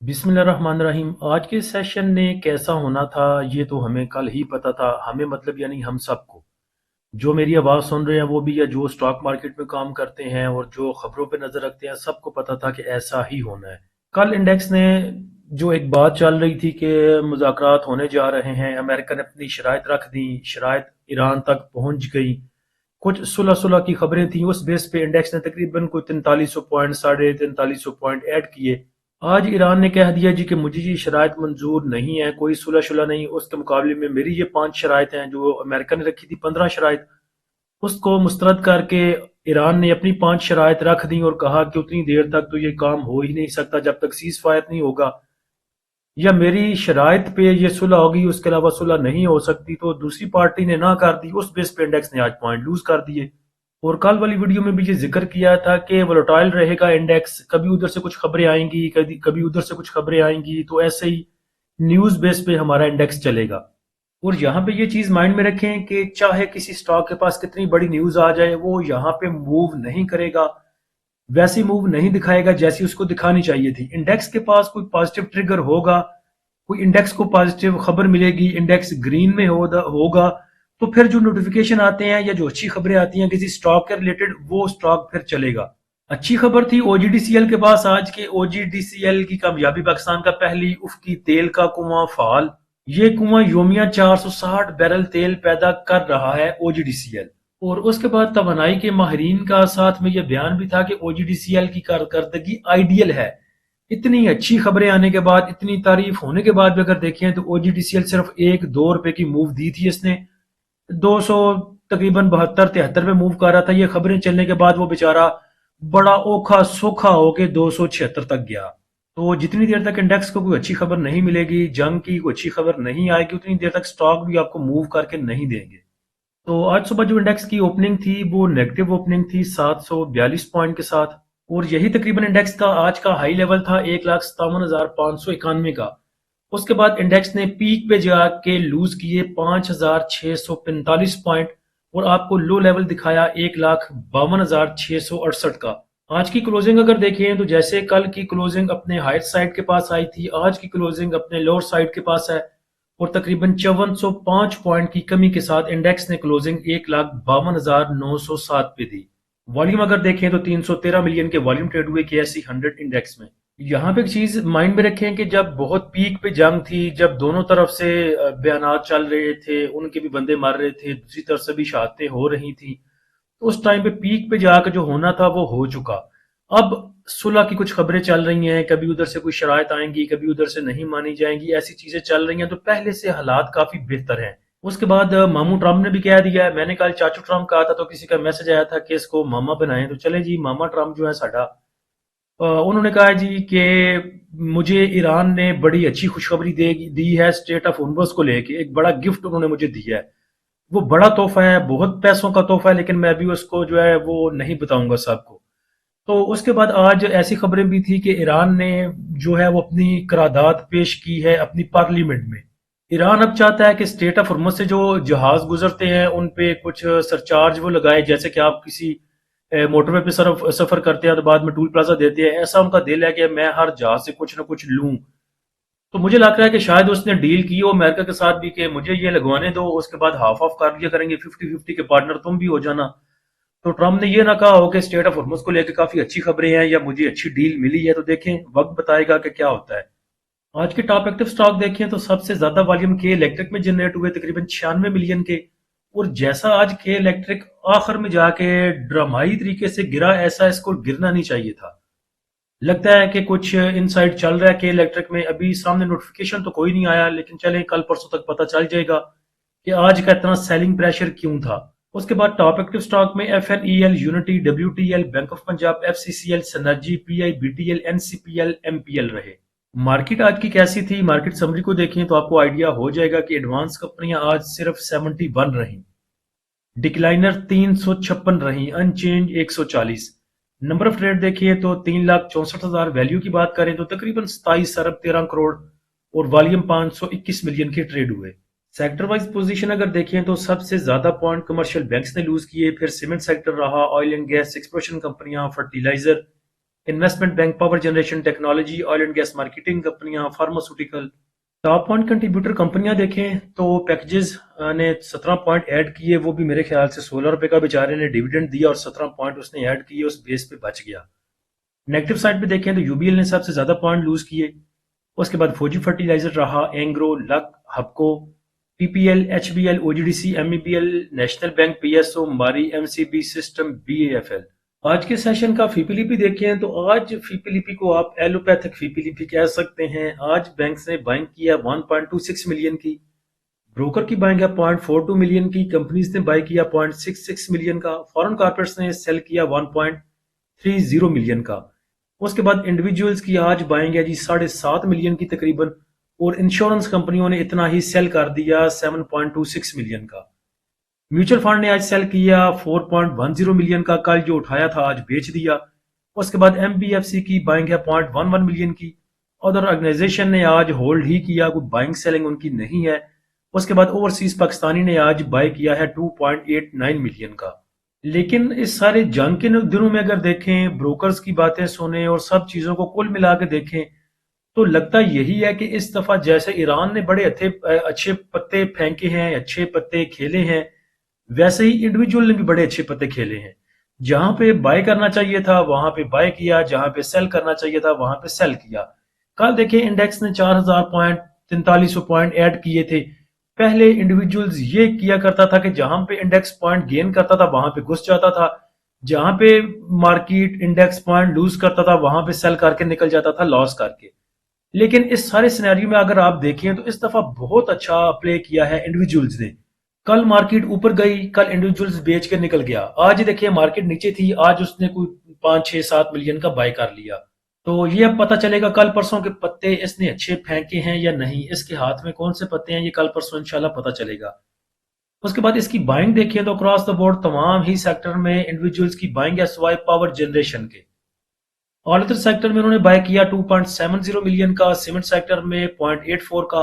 बिस्मिल्लाहिर्रहमानिर्रहीम। आज के सेशन ने कैसा होना था ये तो हमें कल ही पता था। हमें मतलब यानी हम सबको जो मेरी आवाज़ सुन रहे हैं वो भी, या जो स्टॉक मार्केट में काम करते हैं और जो खबरों पे नज़र रखते हैं, सबको पता था कि ऐसा ही होना है। कल इंडेक्स ने जो एक बात चल रही थी कि मुज़ाकरात होने जा रहे हैं, अमेरिका ने अपनी शराइत रख दी, शराइत ईरान तक पहुंच गई, कुछ सुलह सुलह की खबरें थी। उस बेस पे इंडेक्स ने तकरीबन कोई 4300 पॉइंट, 4350 पॉइंट ऐड किए। आज ईरान ने कह दिया जी कि मुझे ये शराइत मंजूर नहीं है, कोई सुलह शुलह नहीं। उसके मुकाबले में मेरी ये 5 शराइत हैं जो अमेरिका ने रखी थी, 15 शराइत, उसको मुस्तरद करके ईरान ने अपनी 5 शराइत रख दी और कहा कि उतनी देर तक तो ये काम हो ही नहीं सकता जब तक सीज फायर नहीं होगा, या मेरी शराइत पे ये सुलह होगी, उसके अलावा सुलह नहीं हो सकती। तो दूसरी पार्टी ने ना कर दी। उस बेस पे इंडेक्स ने आज पॉइंट लूज कर दिए। और कल वाली वीडियो में भी ये जिक्र किया था कि वोलेटाइल रहेगा इंडेक्स, कभी उधर से कुछ खबरें आएंगी, कभी कभी उधर से कुछ खबरें आएंगी, तो ऐसे ही न्यूज बेस पे हमारा इंडेक्स चलेगा। और यहाँ पे ये चीज माइंड में रखें कि चाहे किसी स्टॉक के पास कितनी बड़ी न्यूज आ जाए, वो यहाँ पे मूव नहीं करेगा, वैसी मूव नहीं दिखाएगा जैसी उसको दिखानी चाहिए थी। इंडेक्स के पास कोई पॉजिटिव ट्रिगर होगा, कोई इंडेक्स को पॉजिटिव खबर मिलेगी, इंडेक्स ग्रीन में होगा, तो फिर जो नोटिफिकेशन आते हैं या जो अच्छी खबरें आती हैं किसी स्टॉक के रिलेटेड, वो स्टॉक फिर चलेगा। अच्छी खबर थी ओजीडीसीएल के पास आज के। ओजीडीसीएल की कामयाबी, पाकिस्तान का पहली उफ्की तेल का कुआं फाल। ये कुआं योमिया 460 बैरल तेल पैदा कर रहा है ओजीडीसीएल। और उसके बाद तवानाई के माहिरीन का साथ में यह बयान भी था कि ओजीडीसीएल की कारकर्दगी आइडियल है। इतनी अच्छी खबरें आने के बाद, इतनी तारीफ होने के बाद भी अगर देखें तो ओजीडीसीएल सिर्फ 1-2 रुपए की मूव दी थी इसने। 200 तकरीबन 72-73 में मूव कर रहा था। ये खबरें चलने के बाद वो बेचारा बड़ा ओखा सोखा होके 276 तक गया। तो जितनी देर तक इंडेक्स को कोई अच्छी खबर नहीं मिलेगी, जंग की कोई अच्छी खबर नहीं आएगी, उतनी देर तक स्टॉक भी आपको मूव करके नहीं देंगे। तो आज सुबह जो इंडेक्स की ओपनिंग थी वो नेगेटिव ओपनिंग थी 742 पॉइंट के साथ। और यही तकरीबन इंडेक्स का आज का हाई लेवल था 1,57,591 का। उसके बाद इंडेक्स ने पीक पे जाके लूज किए 5,645 पॉइंट और आपको लो लेवल दिखाया 1,52,668 का। आज की क्लोजिंग अगर देखें तो जैसे कल की क्लोजिंग अपने हाइट साइड के पास आई थी, आज की क्लोजिंग अपने लोअर साइड के पास है और तकरीबन 5405 पॉइंट की कमी के साथ इंडेक्स ने क्लोजिंग 1,52,907 पे दी। वॉल्यूम अगर देखें तो 313 मिलियन के वॉल्यूम ट्रेड हुए KSE 100 इंडेक्स में। यहाँ पे एक चीज माइंड में रखें कि जब बहुत पीक पे जंग थी, जब दोनों तरफ से बयानात चल रहे थे, उनके भी बंदे मर रहे थे, दूसरी तरफ से भी शहादतें हो रही थी, तो उस टाइम पे पीक पे जाकर जो होना था वो हो चुका। अब सुलह की कुछ खबरें चल रही हैं, कभी उधर से कोई शराइत आएंगी, कभी उधर से नहीं मानी जाएंगी, ऐसी चीजें चल रही हैं। तो पहले से हालात काफी बेहतर हैं। उसके बाद मामू ट्रम्प ने भी कह दिया है। मैंने कल चाचू ट्रम्प कहा था तो किसी का मैसेज आया था कि इसको मामा बनाएं, तो चले जी, मामा ट्रम्प जो है साडा, उन्होंने कहा जी कि मुझे ईरान ने बड़ी अच्छी खुशखबरी दी है स्टेट ऑफ होर्मुज को लेके। एक बड़ा गिफ्ट उन्होंने मुझे दिया है। वो बड़ा तोहफा है, बहुत पैसों का तोहफा है, लेकिन मैं अभी उसको जो है वो नहीं बताऊंगा सबको। तो उसके बाद आज ऐसी खबरें भी थी कि ईरान ने जो है वो अपनी करारदाद पेश की है अपनी पार्लियामेंट में। ईरान अब चाहता है कि स्टेट ऑफ हॉर्मुज से जो जहाज गुजरते हैं उन पे कुछ सरचार्ज वो लगाए, जैसे कि आप किसी मोटरवे पे सफर करते हैं तो बाद में टूल प्लाजा देते हैं। ऐसा उनका दिल है कि मैं हर जहाज से कुछ ना कुछ लूं। तो मुझे लग रहा है कि शायद उसने डील की हो अमेरिका के साथ भी कि मुझे ये लगवाने दो, उसके बाद हाफ ऑफ कर लिया करेंगे, 50-50 के पार्टनर तुम भी हो जाना। तो ट्रम्प ने ये ना कहा हो कि स्टेट ऑफ हॉर्मुज को लेकर काफी अच्छी खबरें हैं या मुझे अच्छी डील मिली है। तो देखें, वक्त बताएगा कि क्या होता है। आज के टॉप एक्टिव स्टॉक देखें तो सबसे ज्यादा वॉल्यूम के इलेक्ट्रिक में जनरेट हुए, तकरीबन 96 मिलियन के। और जैसा आज के इलेक्ट्रिक आखिर में जाके ड्रामाई तरीके से गिरा, ऐसा इसको गिरना नहीं चाहिए था। लगता है कि कुछ इनसाइड चल रहा है के इलेक्ट्रिक में। अभी सामने नोटिफिकेशन तो कोई नहीं आया, लेकिन चलें कल परसों तक पता चल जाएगा कि आज का इतना सेलिंग प्रेशर क्यों था। उसके बाद टॉप एक्टिव स्टॉक में FNEL, unity, WTL, bank of Punjab, FCCL, सनर्जी, PI, BTL, NCPL, MPL रहे। मार्केट आज की कैसी थी, मार्केट समरी को देखें तो आपको आइडिया हो जाएगा कि एडवांस कंपनियां आज सिर्फ 71 रही, डिक्लाइनर 356 रही, अनचेंज 140। नंबर ऑफ ट्रेड देखिए तो 3,64,000। वैल्यू की बात करें तो तकरीबन 27 अरब 13 करोड़ और वॉल्यूम 521 मिलियन के ट्रेड हुए। सेक्टर वाइज पोजीशन अगर देखें तो सबसे ज्यादा पॉइंट कमर्शियल बैंक्स ने लूज किए, फिर सीमेंट सेक्टर रहा, ऑयल एंड गैस, एक्सप्लोरेशन कंपनियां, fertiliser, investment bank, power generation, technology, oil and gas marketing कंपनियां, फार्मास्यूटिकल। टॉप पॉइंट कंट्रीब्यूटर कंपनियां देखें तो पैकेजेस ने 17 पॉइंट ऐड किए, वो भी मेरे ख्याल से 16 रुपए का बेचारे ने डिविडेंड दिया और 17 पॉइंट उसने ऐड किए, उस बेस पे बच गया। नेगेटिव साइड पे देखें तो यूबीएल ने सबसे ज्यादा पॉइंट लूज किए, उसके बाद फौजी फर्टिलाइजर रहा, Engro, Luck, Hubco, PPL, HBL, OGDC, MEBL, National Bank, PSO, Mari, MCB, system, BAFL. आज के सेशन का फीपीलीपी देखें तो आज फीपीलीपी को आप एलोपैथिक फीपीलीपी कह सकते हैं। आज बैंक ने बाइंग किया 1.26 मिलियन की, ब्रोकर की बाइंग है 0.42 मिलियन की, कंपनीज ने बाय किया 0.66 मिलियन का, फॉरेन कॉर्पोरेट्स ने सेल किया 1.30 मिलियन का। उसके बाद इंडिविजुअल्स की आज बाइंग है जी 7.5 मिलियन की तकरीबन, और इंश्योरेंस कंपनियों ने इतना ही सेल कर दिया 7.26 मिलियन का। म्यूचुअल फंड ने आज सेल किया 4.10 मिलियन का, कल जो उठाया था आज बेच दिया। उसके बाद एमबीएफसी की बाइंग है 0.11 मिलियन की। अदर ऑर्गेनाइजेशन ने आज होल्ड ही किया, कोई बाइंग सेलिंग उनकी नहीं है। उसके बाद ओवरसीज पाकिस्तानी ने आज बाय किया है 2.89 मिलियन का। लेकिन इस सारे जंग के दिनों में अगर देखें, ब्रोकर्स की बातें सुने और सब चीजों को कुल मिला के देखें, तो लगता यही है कि इस दफा जैसे ईरान ने बड़े अच्छे पत्ते फेंके हैं, अच्छे पत्ते खेले हैं, वैसे ही इंडिविजुअल ने भी बड़े अच्छे पत्ते खेले हैं। जहां पे बाय करना चाहिए था वहां पे बाय किया, जहां पे सेल करना चाहिए था वहां पे सेल किया। कल देखिए इंडेक्स ने 4000 पॉइंट, 4300 पॉइंट ऐड किए थे। पहले इंडिविजुअल्स ये किया करता था कि जहां पे इंडेक्स पॉइंट गेन करता था वहां पे घुस जाता था, जहां पे मार्केट इंडेक्स पॉइंट लूज करता था वहां पे सेल करके निकल जाता था लॉस करके। लेकिन इस सारे सिनेरियो में अगर आप देखें तो इस दफा बहुत अच्छा प्ले किया है इंडिविजुअल्स ने। कल मार्केट ऊपर गई, कल इंडिविजुअल्स बेच के निकल गया। आज देखिए मार्केट नीचे थी, आज उसने कोई 5, 6, 7 मिलियन का बाय कर लिया। तो ये अब पता चलेगा कल परसों के पत्ते इसने अच्छे फेंके हैं या नहीं, इसके हाथ में कौन से पत्ते हैं, ये कल परसों इंशाल्लाह पता चलेगा। उसके बाद इसकी बाइंग देखिए तो अक्रॉस द बोर्ड तमाम ही सेक्टर में इंडिविजुअल्स की बाइंग है सिवाय पावर जनरेशन के। ऑल अदर सेक्टर में उन्होंने बाय किया 2.70 मिलियन का, सीमेंट सेक्टर में 0.84 का,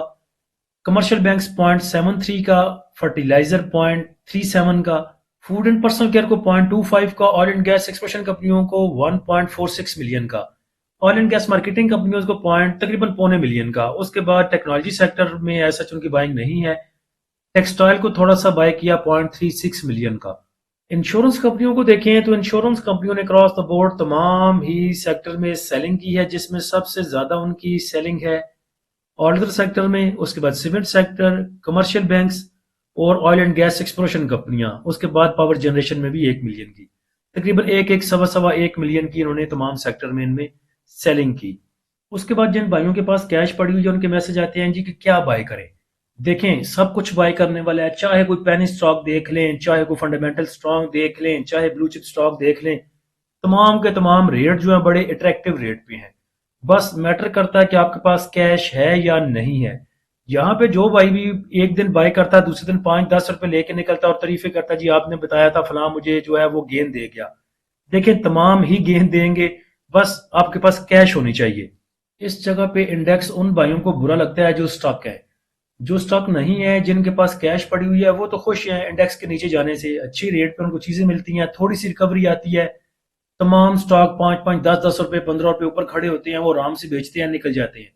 कमर्शियल बैंक्स 0.73 का, फर्टिलाइजर 0.37 का, फूड एंड पर्सनल केयर को 0.25 का, ऑयल एंड गैस एक्सप्लोरेशन कंपनियों को 1.46 मिलियन का, ऑयल एंड गैस मार्केटिंग कंपनियों को तकरीबन 0.25 मिलियन का। उसके बाद टेक्नोलॉजी सेक्टर में ऐसा उनकी बाइंग नहीं है। टेक्सटाइल को थोड़ा सा बाय किया 0.36 मिलियन का। इंश्योरेंस कंपनियों को देखें तो इंश्योरेंस कंपनियों ने क्रॉस द बोर्ड तमाम ही सेक्टर में सेलिंग की है, जिसमें सबसे ज्यादा उनकी सेलिंग है ऑयल सेक्टर में, उसके बाद सीमेंट सेक्टर, कमर्शियल बैंक्स और ऑयल एंड गैस एक्सप्लोरेशन कंपनियां। उसके बाद पावर जनरेशन में भी 1 मिलियन की, तकरीबन एक सवा 1 मिलियन की इन्होंने तमाम सेक्टर में इनमें सेलिंग की। उसके बाद जिन भाइयों के पास कैश पड़ी हुई है उनके मैसेज आते हैं जी कि क्या बाय करें। देखें सब कुछ बाय करने वाला है, चाहे कोई पेनी स्टॉक देख लें, चाहे कोई फंडामेंटल स्टॉक देख लें, चाहे ब्लू चिप स्टॉक देख लें, तमाम के तमाम रेट जो है बड़े अट्रैक्टिव रेट पे हैं। बस मैटर करता है कि आपके पास कैश है या नहीं है। यहाँ पे जो भाई भी एक दिन बाय करता है दूसरे दिन 5-10 रुपए लेके निकलता है और तारीफे करता है जी आपने बताया था फलां मुझे जो है वो गेंद दे गया। देखें तमाम ही गेंद देंगे, बस आपके पास कैश होनी चाहिए। इस जगह पे इंडेक्स उन भाइयों को बुरा लगता है जो स्टॉक है, जो स्टॉक नहीं है, जिनके पास कैश पड़ी हुई है वो तो खुश हैं इंडेक्स के नीचे जाने से, अच्छी रेट पे उनको चीजें मिलती हैं, थोड़ी सी रिकवरी आती है, तमाम स्टॉक 5-5, 10-10 रुपए, 15 रुपए ऊपर खड़े होते हैं, वो आराम से बेचते हैं, निकल जाते हैं।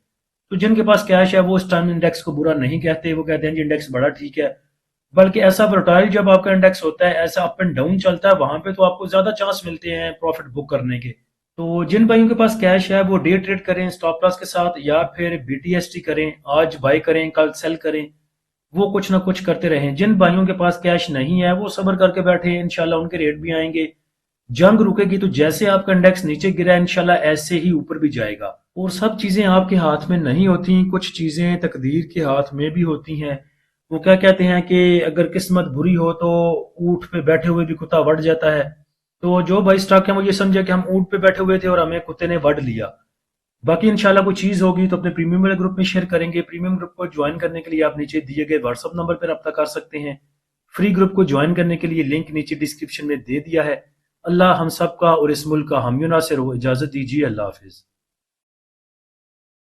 तो जिनके पास कैश है वो इस टाइम इंडेक्स को बुरा नहीं कहते, वो कहते हैं जी इंडेक्स बड़ा ठीक है। बल्कि ऐसा वोलेटाइल जब आपका इंडेक्स होता है, ऐसा अप एंड डाउन चलता है, वहां पे तो आपको ज्यादा चांस मिलते हैं प्रॉफिट बुक करने के। तो जिन भाइयों के पास कैश है वो डे ट्रेड करें स्टॉप लॉस के साथ, या फिर बीटीएसटी करें, आज बाय करें कल सेल करें, वो कुछ ना कुछ करते रहें। जिन भाइयों के पास कैश नहीं है वो सब्र करके बैठे, इंशाल्लाह उनके रेट भी आएंगे। जंग रुकेगी तो जैसे आपका इंडेक्स नीचे गिरा इंशाल्लाह ऐसे ही ऊपर भी जाएगा। और सब चीजें आपके हाथ में नहीं होती, कुछ चीजें तकदीर के हाथ में भी होती हैं। वो क्या कहते हैं कि अगर किस्मत बुरी हो तो ऊंट पे बैठे हुए भी कुत्ता वड़ जाता है। तो जो भाई स्टॉक है वो ये समझे कि हम ऊंट पे बैठे हुए थे और हमें कुत्ते ने वड़ लिया। बाकी इंशाल्लाह कोई चीज होगी तो अपने प्रीमियम वाले ग्रुप में शेयर करेंगे। प्रीमियम ग्रुप को ज्वाइन करने के लिए आप नीचे दिए गए व्हाट्सएप नंबर पर रब्ता कर सकते हैं। फ्री ग्रुप को ज्वाइन करने के लिए लिंक नीचे डिस्क्रिप्शन में दे दिया है। अल्लाह हम सब का और इस मुल्क का हामी नासिर हो। इजाजत दीजिए, अल्लाह हाफिज।